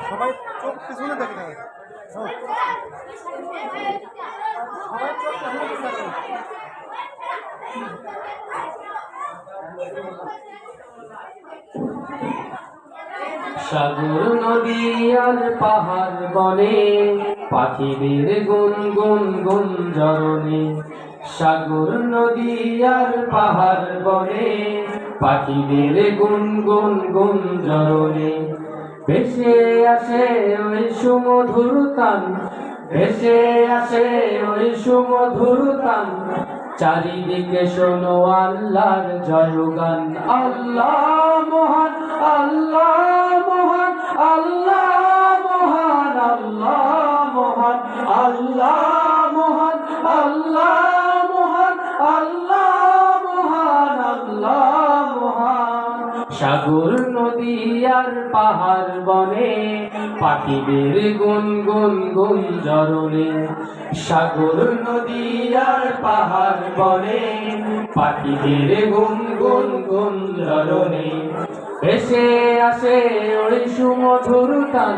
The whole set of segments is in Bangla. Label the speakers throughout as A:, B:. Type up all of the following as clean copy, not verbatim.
A: সবাই চোখ পিছনে দেখে থাকে। সবাই চোখ পিছনে দেখে।
B: সাগর নদী আর পাহাড় বনে পাখিদের গুনগুন গুঞ্জরণে। সাগর নদী আর পাহাড় বনে পাখিদের গুনগুন গুঞ্জরণে। ভেসে আসে ওই সুমধুর তান, ভেসে আসে ওই সুমধুর তান। চারিদিকে শোনো আল্লাহর জয়গান। আল্লাহ মহান, আল্লাহ মহান, আল্লাহ মহান, আল্লাহ মহান, আল্লাহ মহান, আল্লাহ মহান, আল্লাহ মহান, আল্লাহ মহান। সাগর নদী আর পাহাড় বনে পাখিদের গুনগুন গুঞ্জরণে। সাগর নদী আর পাহাড় বনে পাখিদের গুনগুন গুঞ্জরণে। ভেসে আসে ওই সুমধুর তান,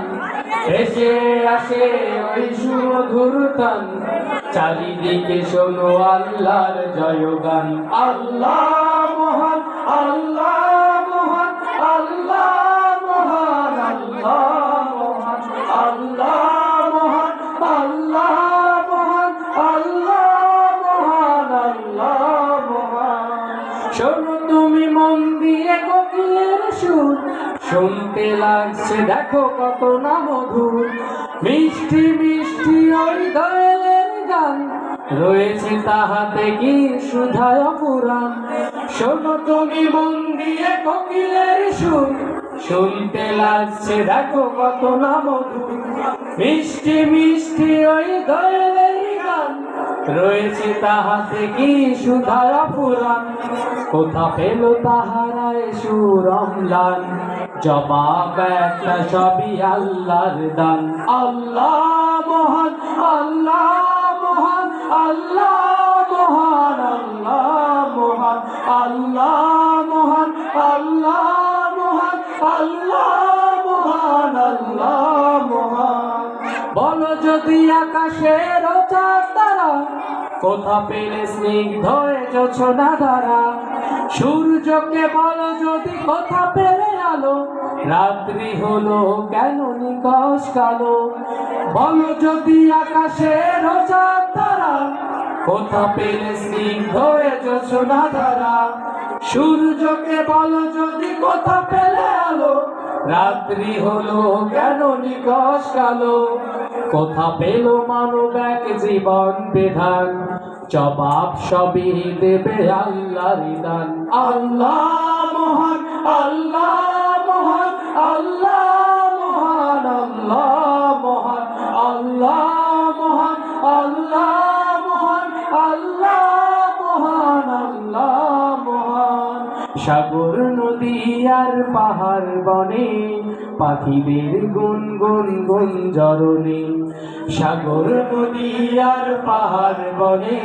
B: ভেসে আসে ওই সুমধুর তান। চারিদিকে শোনো আল্লাহর জয়গান। আল্লাহ মহান, আল্লাহ মহান, আল্লাহ মহান, আল্লাহ মহান, আল্লাহ মহান, আল্লাহ মহান, আল্লাহ মহান, আল্লাহ মহান। শোনো তুমি মন দিয়ে কোকিলের সুর, শুনতে লাগছে দেখো কত না মধুর। মিষ্টি মিষ্টি ওই দোয়েলের গান, রয়েছে তাহাতে কি সুধায় অপুরাণ। শোনো তুমি মন দিয়ে কোকিলের সুর, শুনতে লাগছে দেখো কত না মধুর। মিষ্টি মিষ্টি ওই দোয়েলের গান, রয়েছে তাহাতে কি সুধায় অপুরাণ। কোথা পেল তাহারায় সুর অম্লান, জবাব একটা সবই আল্লাহর দান। আল্লাহ মহান, আল্লাহ মহান, আল্লাহ মহান, আল্লাহ মহান, আল্লাহ মহান, আল্লাহ মহান, আল্লাহ মহান, আল্লাহ মহান। বলো যদি আকাশের চাঁদ তারা, কোথা পেলে স্নিগ্ধ জোছনা ধারা। সূর্যকে বলো যদি কোথা পেলে আলো, রাত্রি হলো কেন নিকষ কালো। বলো যদি আকাশের চাঁদ তারা, কোথা পেলে স্নিগ্ধ জোছনা ধারা। সূর্যকে বলো যদি কোথা পেলে আলো, রাত্রি হলো কেন নিকষ কালো। কোথা পেল মানব এক জীবন বিধান, জবাব সবই দেবে আল্লাহর দান। আল্লাহ মহান, আল্লাহ মহান, আল্লাহ মহান, আল্লাহ মহান, আল্লাহ মহান, আল্লাহ মহান, আল্লাহ মহান, আল্লাহ মহান। সাগর নদী আর পাহাড় বনে পাখিদের গুনগুন গুঞ্জরণে। সাগর নদী আর পাহাড় বনে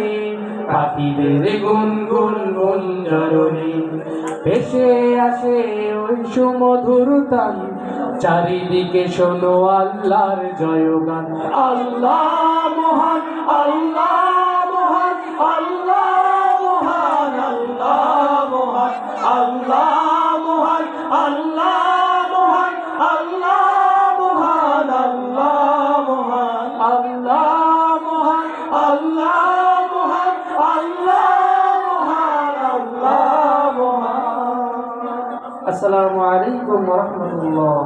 B: পাখিদের গুনগুন গুঞ্জরণে। ভেসে আসে ওই সুমধুর তান, চারিদিকে শোনো আল্লাহর জয়গান। আল্লাহ মহান, আল্লাহ মহান, আল্লাহ মহান, আল্লাহ মহান, আল্লাহ মহান, আল্লাহ মহান, আল্লাহ মহান, আল্লাহ মহান, আল্লাহ মহান, আল্লাহ মহান, আল্লাহ মহান, আল্লাহ মহান। আসসালামু আলাইকুম ওয়া রাহমাতুল্লাহ।